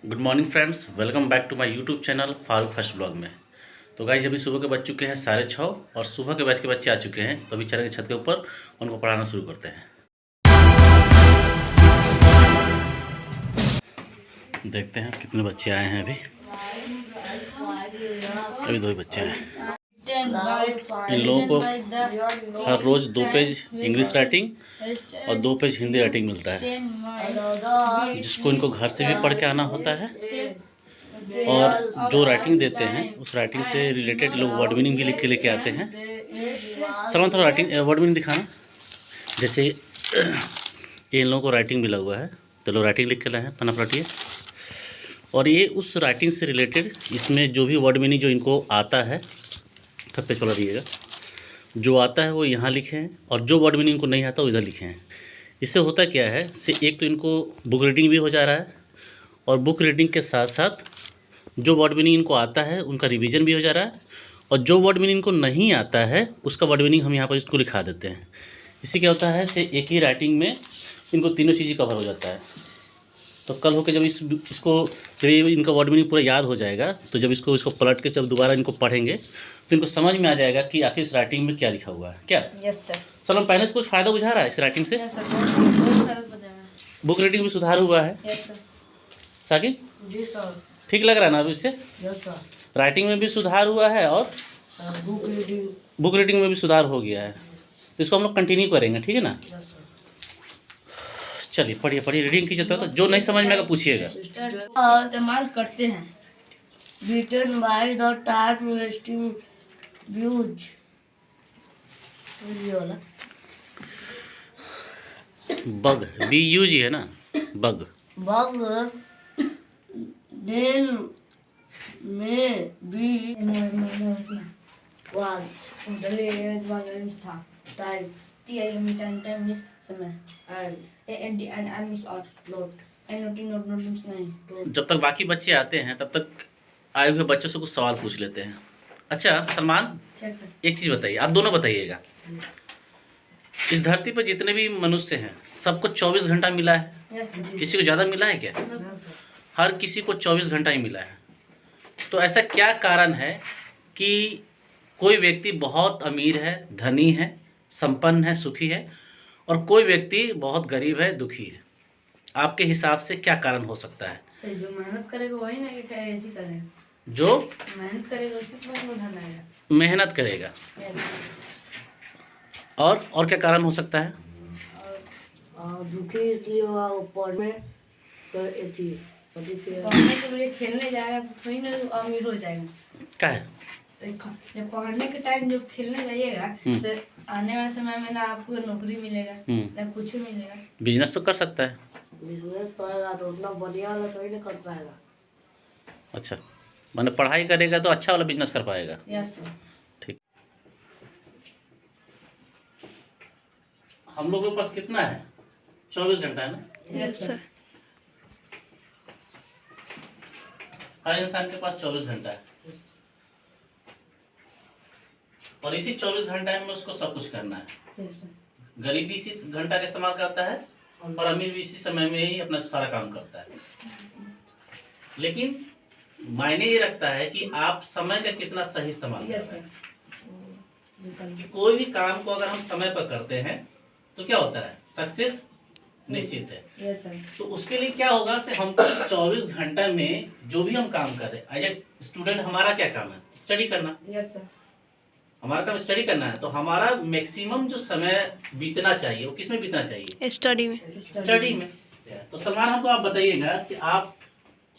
Good morning friends, welcome back to my YouTube channel Farooq first blog में। तो guys अभी सुबह के बज चुके हैं 6:30 और सुबह के बैच के बच्चे आ चुके हैं। तो अभी चलेंगे छत के ऊपर, उनको पढ़ाना शुरू करते हैं। देखते हैं कितने बच्चे आए हैं। अभी दो ही बच्चे हैं। इन लोगों को हर रोज़ 2 पेज इंग्लिश राइटिंग और 2 पेज हिंदी राइटिंग मिलता है, जिसको इनको घर से भी पढ़ के आना होता है। और जो राइटिंग देते हैं उस राइटिंग से रिलेटेड लोग वर्ड मीनिंग भी लिख के लेके आते हैं। सलमान थोड़ा राइटिंग वर्ड मीनिंग दिखाना। जैसे ये इन लोगों को राइटिंग मिला हुआ है, तो लोग राइटिंग लिख के लाए हैं, पन्ना पलटिए। और ये उस राइटिंग से रिलेटेड इसमें जो भी वर्ड मीनिंग जो इनको आता है, तब पे चला रहिएगा, जो आता है वो यहाँ लिखे हैं और जो वर्ड मीनिंग इनको नहीं आता वो इधर लिखे हैं। इससे होता क्या है, से एक तो इनको बुक रीडिंग भी हो जा रहा है और बुक रीडिंग के साथ साथ जो वर्ड मीनिंग इनको आता है उनका रिवीजन भी हो जा रहा है, और जो वर्ड मीनिंग इनको नहीं आता है उसका वर्ड मीनिंग हम यहाँ पर इसको लिखा देते हैं। इससे क्या होता है, से एक ही राइटिंग में इनको तीनों चीज़ें कवर हो जाता है। तो कल होकर जब इसको जब ये इनका वर्ड मीनिंग पूरा याद हो जाएगा, तो जब इसको पलट के जब दोबारा इनको पढ़ेंगे तो इनको समझ में आ जाएगा कि आखिर इस राइटिंग में क्या लिखा हुआ है। क्या यस सर। सलम पहले से कुछ फ़ायदा बुझा रहा है इस राइटिंग से? Yes sir. बुक रीडिंग में सुधार हुआ है? Yes sir. Saqib ji sir. ठीक लग रहा है ना अभी इससे? Yes sir. राइटिंग में भी सुधार हुआ है और बुक रीडिंग में भी सुधार हो गया है। तो इसको हम लोग कंटिन्यू करेंगे, ठीक है ना? Yes sir. चलिए पढ़िए पढ़िए, रीडिंग कीजिए। तो जो नहीं समझ में आएगा पूछिएगा। इस्तेमाल करते हैं। Bitten by the time wasting views. ये वाला बग BUG है ना, बग। बग देन में बी वाज था टाइम टाइम समय एंड मिस और लोड नोट नहीं। जब तक बाकी बच्चे आते हैं तब तक आए हुए बच्चों से कुछ सवाल पूछ लेते हैं। अच्छा सलमान, एक चीज़ बताइए, आप दोनों बताइएगा। इस धरती पर जितने भी मनुष्य हैं सबको 24 घंटा मिला है? किसी को ज़्यादा मिला है क्या? हर किसी को 24 घंटा ही मिला है। तो ऐसा क्या कारण है कि कोई व्यक्ति बहुत अमीर है, धनी है, संपन्न है, सुखी है, और कोई व्यक्ति बहुत गरीब है, दुखी है? आपके हिसाब से क्या कारण हो सकता है? जो मेहनत करेगा वही ना कि ऐसी करेगा। जो मेहनत करेगा उसी के पास धन आएगा। मेहनत करेगा। और क्या कारण हो सकता है? और दुखी इसलिए हुआ पढ़ने के लिए खेलने जाएगा तो थोड़ी ना अमीर हो जाएगा। क्या है? जब पढ़ने के टाइम जब खेलने जाइएगा तो आने वाले समय में ना आपको नौकरी मिलेगा ना कुछ मिलेगा। बिजनेस तो कर सकता है। बिजनेस करेगा तो उतना बढ़िया वाला थोड़ी ना कर पाएगा। अच्छा, माने पढ़ाई करेगा तो अच्छा वाला बिजनेस कर पाएगा। Yes sir. ठीक। हम लोगों के पास कितना है? 24 घंटा है ना? Yes sir. हर इंसान के पास 24 घंटा है, और इसी 24 घंटे में उसको सब कुछ करना है। गरीब भी इसी घंटा का इस्तेमाल करता है और अमीर भी इसी समय में ही अपना सारा काम करता है। लेकिन मायने ये रखता है कि आप समय का कितना सही इस्तेमाल कर रहे हैं। कोई भी काम को अगर हम समय पर करते हैं तो क्या होता है, सक्सेस निश्चित है। तो उसके लिए क्या होगा, से हमको इस 24 घंटा में जो भी हम काम कर रहे हैं, एज ए स्टूडेंट हमारा क्या काम है? स्टडी करना। Yes sir. हमारा काम स्टडी करना है। तो हमारा मैक्सिमम जो समय बीतना चाहिए वो किस में बीतना चाहिए? स्टडी में। स्टडी में। तो सलमान, हमको आप बताइएगा कि आप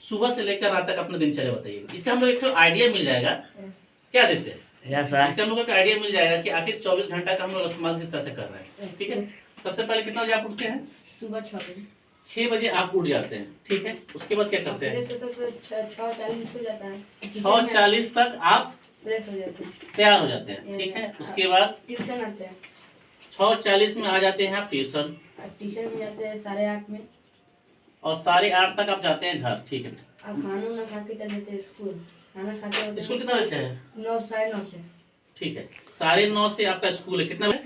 सुबह से लेकर रात तक अपना दिनचर्या बताइएगा। इससे हम लोग एक आइडिया मिल जाएगा। क्या देते हैं? इससे हम लोग को आइडिया मिल जाएगा कि आखिर 24 घंटा का हम लोग इस्तेमाल किस तरह से कर रहे हैं। ठीक है, सबसे पहले कितना बजे आप उठते हैं? सुबह 6 बजे। 6 बजे आप उठ जाते हैं, ठीक है। उसके बाद क्या करते हैं? 6:40 हो जाता है। 6:40 तक आप फ्रेश हो जाते हैं, तैयार हो जाते हैं, ठीक है। उसके बाद ट्यूशन आते हैं। 6:40 में आ जाते हैं आप ट्यूशन। ट्यूशन में जाते हैं 8:30 में, और 8:30 तक आप जाते हैं घर, ठीक है। अब खाना ना खा के चले जाते हैं स्कूल। खाना खाते हैं स्कूल कितना बजे से है? 9 साढ़े 9 से। ठीक है, 9:30 से आपका स्कूल है। कितना बजे?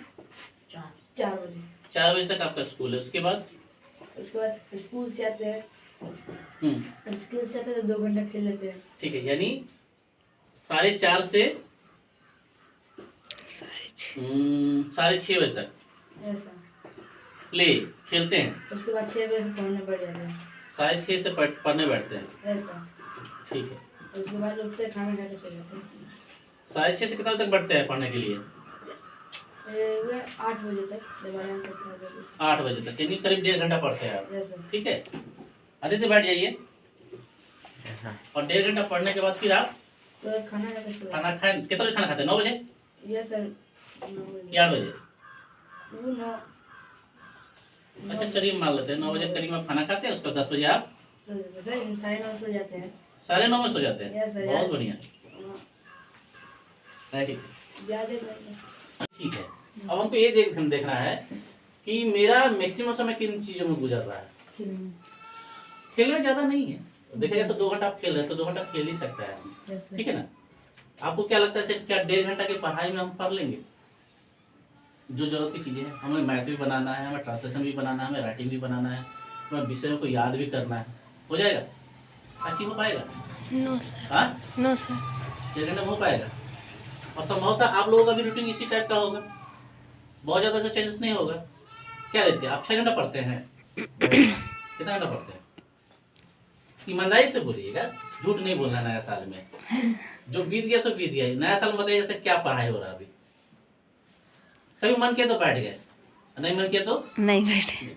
4 बजे। 4 बजे तक आपका स्कूल है। उसके बाद स्कूल से आते हैं स्किल से तो 2 घंटा खेल लेते हैं। ठीक है, यानी 4:30 से 6:30 बजे तक ऐसा। प्ले खेलते हैं, उसके बाद 6 बजे से पढ़ने बैठ जाते हैं। 6:30 से पढ़ने बैठते हैं। ऐसा। ठीक है, उसके बाद उठते हैं, खाना खा के सो जाते हैं। 6:30 से कितना बजे तक बैठते हैं पढ़ने के लिए? 8 बजे तक, जब आराम करते हैं 8 बजे तक, यानी करीब 1.5 घंटा पढ़ते हैं आप। ऐसा। ठीक है, आदित्य बैठ जाइए। और 1.5 घंटा पढ़ने के बाद फिर आप तो खाना खा के सो जाते खाना खाए, कितना बजे खाना खाते हैं? 9 बजे हैं। ये सर 9 बजे। या 8 बजे? वो 9। अच्छा चलिए मान लेते हैं 9 बजे करीब आप खाना खाते हैं, उसके बाद 10 बजे आप सो जाते हैं। 9:30 सो जाते हैं। 9:30 में सो जाते हैं। Yes, sir. बहुत बढ़िया। हाँ, ठीक ज्यादा नहीं। ठीक है, अब हमको ये देखना है कि मेरा मैक्सिमम समय किन चीज़ों में गुजर रहा है। खेलने में ज़्यादा नहीं है, देखा जाए तो 2 घंटा आप खेल रहे हैं तो 2 घंटा खेल ही सकता है आदमी। Yes, sir. ठीक है ना? आपको क्या लगता है सिर्फ क्या 1.5 घंटा की पढ़ाई में हम पढ़ लेंगे? जो जरूरत की चीज़ें हैं, हमें मैथ भी बनाना है, हमें ट्रांसलेशन भी बनाना है, हमें राइटिंग भी बनाना है, हमें विषयों को याद भी करना है, हो जाएगा? अच्छी हो पाएगा? No sir. हाँ, नो सर। 1.5 घंटे में हो पाएगा। और संभवतः आप लोगों का भी रूटीन इसी टाइप का होगा, बहुत ज़्यादा तो चेंजेस नहीं होगा। क्या देते हैं आप? 6 घंटा पढ़ते हैं? कितना घंटा पढ़ते हैं? ईमानदारी से बोलिएगा, झूठ नहीं बोलना। नया साल में जो बीत गया सो बीत गया, नया साल में बताइए जैसे क्या पढ़ाई हो रहा है अभी। कभी मन किया तो बैठ गए, नहीं मन किया तो नहीं बैठे।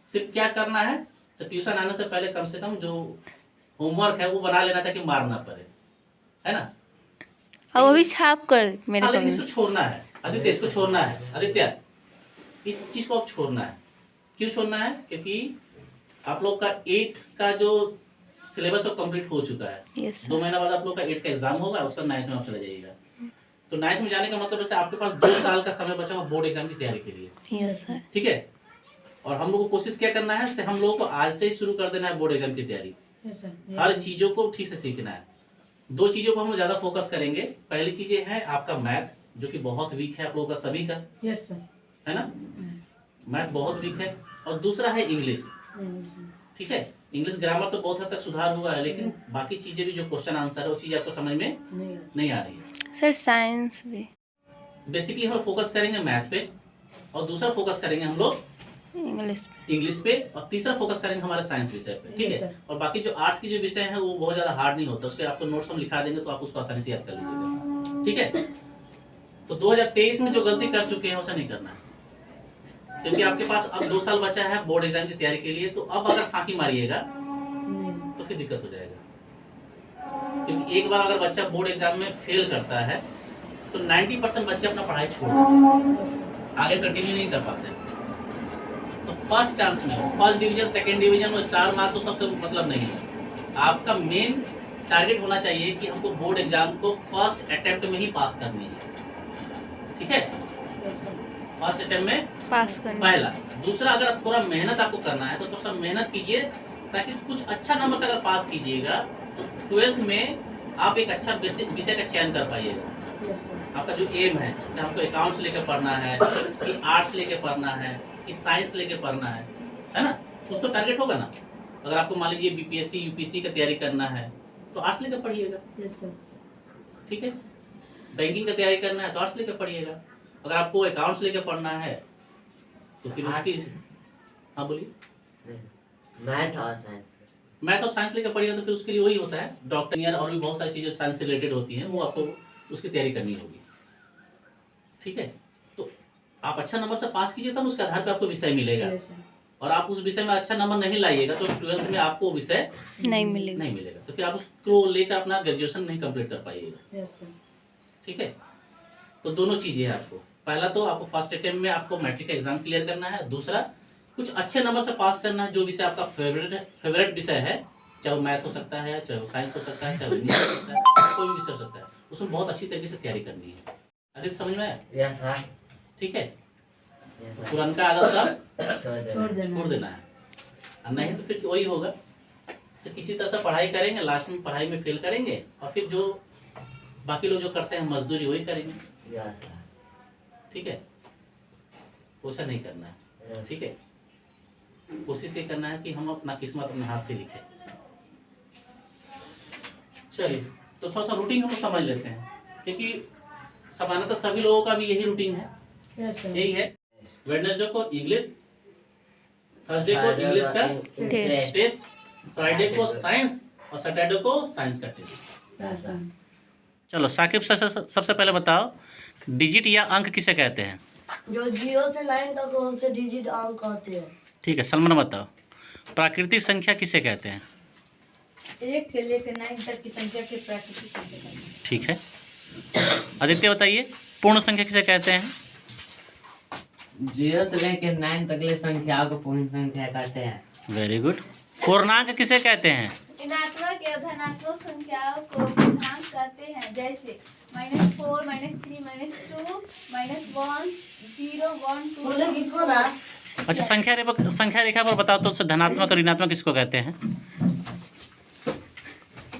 सिर्फ क्या करना है, ट्यूशन आने से पहले कम से कम जो होमवर्क है वो बना लेना ताकि मार ना पड़े, है ना? और वो भी छाप कर मेरे लेकिन को इसको छोड़ना है आदित्य, इसको छोड़ना है आदित्य, इस चीज को अब छोड़ना है। क्यों छोड़ना है? क्योंकि आप लोग का 8th का जो सिलेबस वो कंप्लीट हो चुका है। यस 2 महीना बाद आप लोग का 8th का एग्जाम होगा, उसका 9th में आप चला जाइएगा। तो 9th में जाने का मतलब है आपके पास 2 साल का समय बचा हुआ बोर्ड एग्जाम की तैयारी के लिए। Yes sir. ठीक है, और हम लोग को कोशिश क्या करना है, हम लोगों को आज से ही शुरू कर देना है बोर्ड एग्जाम की तैयारी। Yes, sir. हर चीजों को ठीक से सीखना है। 2 चीजों पर हम लोग ज्यादा फोकस करेंगे। पहली चीजें है आपका मैथ, जो कि बहुत वीक है आप लोगों का सभी का, Yes, sir. है ना? मैथ बहुत वीक है। और दूसरा है इंग्लिश। ठीक है, इंग्लिश ग्रामर तो बहुत हद तक सुधार हुआ है, लेकिन बाकी चीजें भी जो क्वेश्चन आंसर है वो चीजें आपको समझ में नहीं आ रही है। सर साइंस भी बेसिकली हम लोग फोकस करेंगे मैथ पे, और दूसरा फोकस करेंगे हम लोग इंग्लिश पे, और तीसरा फोकस करेंगे हमारे साइंस विषय पे। ठीक है, और बाकी जो आर्ट्स की जो विषय है वो बहुत ज्यादा हार्ड नहीं होता, उसके आपको नोट्स हम लिखा देंगे तो आप उसको आसानी से याद कर लीजिएगा। ठीक है, तो 2023 में जो गलती कर चुके हैं उसे नहीं करना है, क्योंकि आपके पास अब 2 साल बचा है बोर्ड एग्जाम की तैयारी के लिए। तो अब अगर फांकी मारिएगा तो फिर दिक्कत हो जाएगा, क्योंकि एक बार अगर बच्चा बोर्ड एग्जाम में फेल करता है तो 90% बच्चे अपना पढ़ाई छोड़ देते हैं, आगे कंटिन्यू नहीं कर पाते। तो फर्स्ट चांस में फर्स्ट डिवीजन, सेकंड डिवीजन और स्टार मार्क्स सबसे मतलब नहीं है। आपका मेन टारगेट होना चाहिए कि हमको बोर्ड एग्जाम को फर्स्ट अटेम्प्ट में ही पास करनी है। ठीक है, फर्स्ट अटेम्प्ट में पास करना। पहला। दूसरा, अगर थोड़ा मेहनत आपको करना है तो थोड़ा सा मेहनत कीजिए, ताकि कुछ अच्छा नंबर से अगर पास कीजिएगा तो 12th में आप एक अच्छा विषय का चयन कर पाइएगा। आपका जो एम है, जैसे हमको अकाउंट्स लेके पढ़ना है, कि आर्ट्स लेके पढ़ना है, कि साइंस लेके पढ़ना है ना? कुछ तो टारगेट होगा ना। अगर आपको मान लीजिए बीपीएससी यूपीएससी का तैयारी करना है तो आर्ट्स लेकर पढ़िएगा। ठीक है, बैंकिंग का तैयारी करना है तो आर्ट्स लेकर पढ़िएगा। अगर आपको अकाउंट्स लेकर पढ़ना है तो फिर उसकी, हाँ बोलिए। मैथ और साइंस लेकर पढ़िएगा तो फिर उसके लिए वही होता है डॉक्टर, इंजीनियर और भी बहुत सारी चीज़ें साइंस से रिलेटेड होती हैं, वो आपको उसकी तैयारी करनी होगी। ठीक है, तो आप अच्छा नंबर से पास कीजिए तब उसके आधार पर आपको विषय मिलेगा। और आप उस विषय में अच्छा नंबर नहीं लाइएगा तो 12th में आपको विषय नहीं मिलेगा, तो फिर आप उसको लेकर अपना ग्रेजुएशन नहीं कंप्लीट कर पाइएगा। ठीक है, तो दोनों चीज़ें हैं आपको। पहला तो आपको फर्स्ट अटेम्प्ट में आपको मैट्रिक का एग्जाम क्लियर करना है। दूसरा, कुछ अच्छे नंबर से पास करना है। जो विषय आपका फेवरेट विषय है, चाहे वो मैथ हो सकता है, चाहे वो साइंस हो सकता है, चाहे वो इंग्लिश हो सकता है, कोई भी विषय हो सकता है, उसमें बहुत अच्छी तरीके से तैयारी करनी है। आदित्य समझ में आया? ठीक है, पुराना आदत का छोड़ देना है, और नहीं तो फिर वही होगा, किसी तरह से पढ़ाई करेंगे, लास्ट में पढ़ाई में फेल करेंगे, और फिर जो बाकी लोग जो करते हैं मजदूरी वही करेंगे। ठीक है, वैसा नहीं करना है। ठीक है, कोशिश ये करना है कि हम अपना किस्मत अपने हाथ से लिखें। चलिए, तो थोड़ा सा रूटीन हम लोग समझ लेते हैं, क्योंकि सामान्यतः सभी लोगों का भी यही रूटीन है, यही है। वेडनेसडे को इंग्लिश, थर्सडे को इंग्लिश का टेस्ट, फ्राइडे को साइंस और सैटरडे को साइंस का टेस्ट। चलो साकिब, सबसे पहले बताओ, डिजिट या अंक किसे कहते हैं? जो 0 से 9 तक हो उसे डिजिट अंक कहते हैं। ठीक है। सलमान बताओ, प्राकृतिक संख्या किसे कहते हैं? 1 से लेकर 9 तक की संख्या के प्राकृतिक संख्या कहते हैं। ठीक है। आदित्य बताइए, पूर्ण संख्या किसे कहते हैं? 0 से लेकर 9 तक ले संख्याओं को पूर्ण संख्या कहते हैं। Very good. पूर्णांक किसे कहते हैं? ऋणात्मक या धनात्मक संख्याओं को पूर्णांक कहते हैं, जैसे -4, -3, -2, -1, 0, 1, 2। बोले किसको ना? अच्छा, संख्या रेखा पर बताओ तो धनात्मक और ऋणात्मक किसको कहते हैं?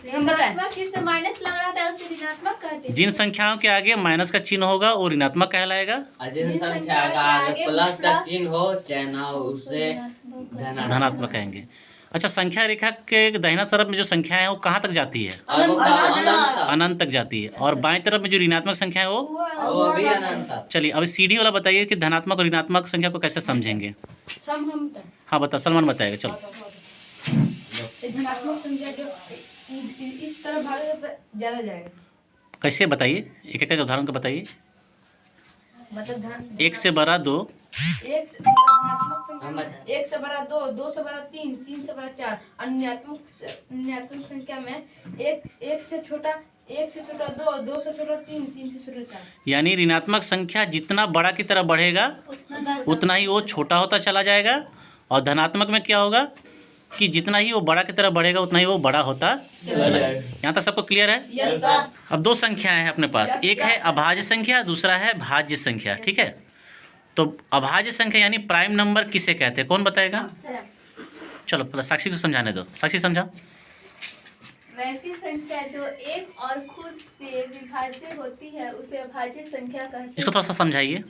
ऋणात्मक जिससे माइनस लग रहा था उसे ऋणात्मक कहते हैं। जिन संख्याओं के आगे माइनस का चिन्ह होगा वो ऋणात्मक कहलाएगा, और जिन संख्या का आगे प्लस का चिन्ह हो चाहे ना हो उसे धनात्मक कहेंगे। अच्छा, संख्या रेखा के दाहिना तरफ में जो संख्या है वो कहाँ तक जाती है? अनंत तक जाती है। और बाएं तरफ में जो ऋणात्मक संख्या है वो भी अनंत तक। चलिए, अभी सीढ़ी वाला बताइए कि धनात्मक और ऋणात्मक संख्या को कैसे समझेंगे। हाँ बताओ, सलमान बताएगा। चलो, धनात्मक संख्या जो इस तरह भागेगा तो ज्यादा जाएगा। कैसे बताइए, एक एक उदाहरण को बताइए। मतलब 1 से बड़ा 2, 1 से धनात्मक संख्या 1 से बड़ा 2, 2 से बड़ा 3, 3 से बड़ा 4। और ऋणात्मक संख्या में 1 से छोटा 2, 2 से छोटा 3, 3 से छोटा 4। यानी ऋणात्मक संख्या जितना बड़ा की तरफ बढ़ेगा उतना ही वो छोटा होता चला जाएगा, और धनात्मक में क्या होगा कि जितना ही वो बड़ा की तरफ बढ़ेगा उतना ही वो बड़ा होता चला जाएगा। यहाँ तक सबको क्लियर है? Yes sir. अब 2 संख्याएं हैं अपने पास, एक है अभाज्य संख्या, दूसरा है भाज्य संख्या। ठीक है, तो अभाज्य संख्या यानी प्राइम नंबर किसे कहते हैं, कौन बताएगा? चलो पहले साक्षी को समझाने दो। साक्षी समझाओ। वैसी संख्या जो एक और खुद से विभाज्य होती है उसे अभाज्य संख्या कहते इसको हैं। थोड़ा सा समझाइए।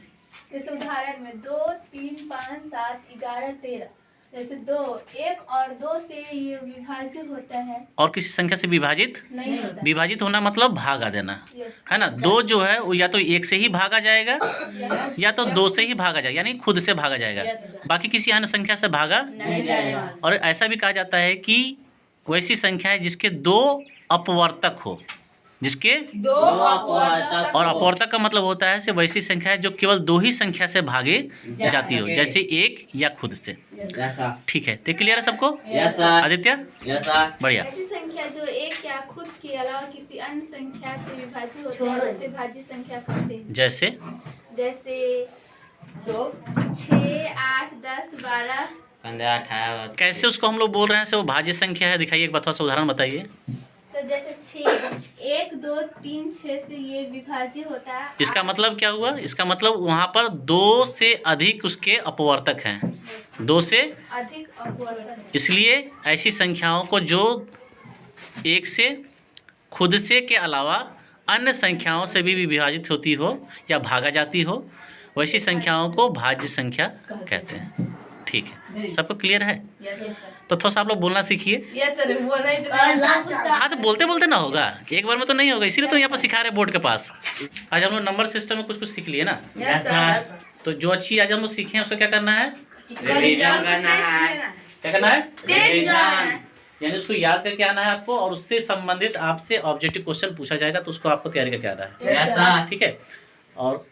जैसे उदाहरण में 2, 3, 5, 7, 11, 13। जैसे 2 1 और 2 से ये विभाज्य होता है, और किसी संख्या से विभाजित नहीं होता। विभाजित होना मतलब भागा देना, यस। है ना। 2 जो है वो या तो 1 से ही भागा जाएगा या तो 2 से ही भागा जाएगा, यानी खुद से भागा जाएगा, बाकी किसी अन्य संख्या से भागा नहीं जाएगा। और ऐसा भी कहा जाता है कि वैसी संख्या है जिसके 2 अपवर्तक हो, जिसके 2 और अपवर्तक का मतलब होता है सिर्फ वैसी संख्या है जो केवल 2 ही संख्या से भागे जाती हो, जैसे 1 या खुद से। ठीक है, तो क्लियर है सबको? Yes sir. Aditya yes sir. बढ़िया। ऐसी संख्या जो एक या खुद के अलावा किसी अन्य संख्या से विभाज्य होता है उसे भाज्य संख्या कहते हैं। जैसे जैसे 2, 6, 8, 10, 12। 15, 18। कैसे उसको हम लोग बोल रहे हैं से वो भाज्य संख्या है, दिखाइए एक बार, थोड़ा सा उदाहरण बताइए। तो जैसे 6, 1, 2, 3, 6 से ये विभाज्य होता है। इसका मतलब क्या हुआ? इसका मतलब वहाँ पर 2 से अधिक उसके अपवर्तक हैं, 2 से अधिक अपवर्तक है। इसलिए ऐसी संख्याओं को जो 1 से खुद से के अलावा अन्य संख्याओं से भी विभाजित होती हो या भागा जाती हो वैसी संख्याओं को भाज्य संख्या कहते हैं। ठीक है, सबको क्लियर है? तो थोड़ा सा आप लोग बोलना सीखिए। यस सर, वो नहीं तो हाँ, तो बोलते बोलते ना होगा, एक बार में तो नहीं होगा, इसीलिए तो यहाँ पर सिखा रहे बोर्ड के पास। आज हम लोग नंबर सिस्टम में कुछ कुछ सीख लिए ना, यस सर। तो जो अच्छी आज हम लोग सीखे हैं उसको क्या करना है? रिवीजन करना है। क्या करना है? रिवीजन। यानी उसको याद करके आना है आपको, और उससे संबंधित आपसे ऑब्जेक्टिव क्वेश्चन पूछा जाएगा तो उसको आपको तैयारी करके आना है। Yes sir. ठीक है, और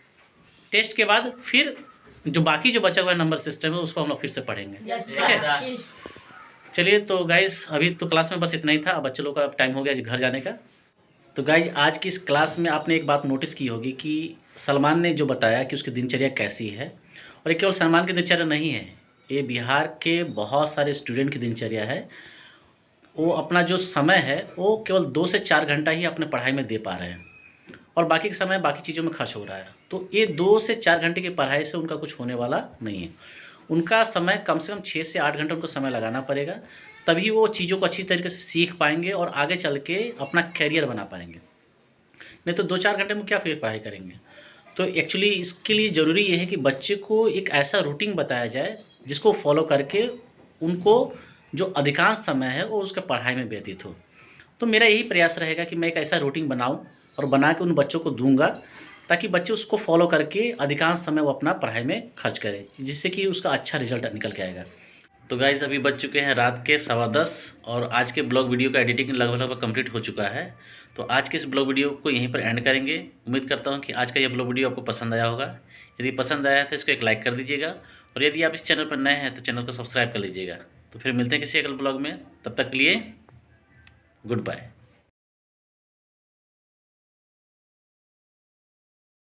टेस्ट के बाद फिर जो बाकी जो बचा हुआ है नंबर सिस्टम है उसको हम लोग फिर से पढ़ेंगे। यस ठीक है? सर। चलिए, तो गाइस अभी तो क्लास में बस इतना ही था, अब बच्चे लोग का टाइम हो गया घर जाने का। तो गाइस आज की इस क्लास में आपने एक बात नोटिस की होगी कि सलमान ने जो बताया कि उसकी दिनचर्या कैसी है, और ये केवल सलमान की दिनचर्या नहीं है, ये बिहार के बहुत सारे स्टूडेंट की दिनचर्या है। वो अपना जो समय है वो केवल 2 से 4 घंटा ही अपने पढ़ाई में दे पा रहे हैं, और बाकी का समय बाकी चीज़ों में खर्च हो रहा है। तो ये 2 से 4 घंटे की पढ़ाई से उनका कुछ होने वाला नहीं है। उनका समय कम से कम 6 से 8 घंटे उनको समय लगाना पड़ेगा, तभी वो चीज़ों को अच्छी तरीके से सीख पाएंगे और आगे चल के अपना कैरियर बना पाएंगे। नहीं तो 2-4 घंटे में क्या फिर पढ़ाई करेंगे। तो एक्चुअली इसके लिए ज़रूरी ये है कि बच्चे को एक ऐसा रूटीन बताया जाए जिसको फॉलो करके उनको जो अधिकांश समय है वो उसके पढ़ाई में व्यतीत हो। तो मेरा यही प्रयास रहेगा कि मैं एक ऐसा रूटीन बनाऊं और बना के उन बच्चों को दूंगा ताकि बच्चे उसको फॉलो करके अधिकांश समय वो अपना पढ़ाई में खर्च करें, जिससे कि उसका अच्छा रिजल्ट निकल के आएगा। तो गाइस अभी बज चुके हैं रात के 10:15 और आज के ब्लॉग वीडियो का एडिटिंग लगभग कंप्लीट हो चुका है। तो आज के इस ब्लॉग वीडियो को यहीं पर एंड करेंगे। उम्मीद करता हूं कि आज का यह ब्लॉग वीडियो आपको पसंद आया होगा। यदि पसंद आया तो इसको एक लाइक कर दीजिएगा और यदि आप इस चैनल पर नए हैं तो चैनल को सब्सक्राइब कर लीजिएगा। तो फिर मिलते हैं किसी अगले ब्लॉग में, तब तक के लिए गुड बाय।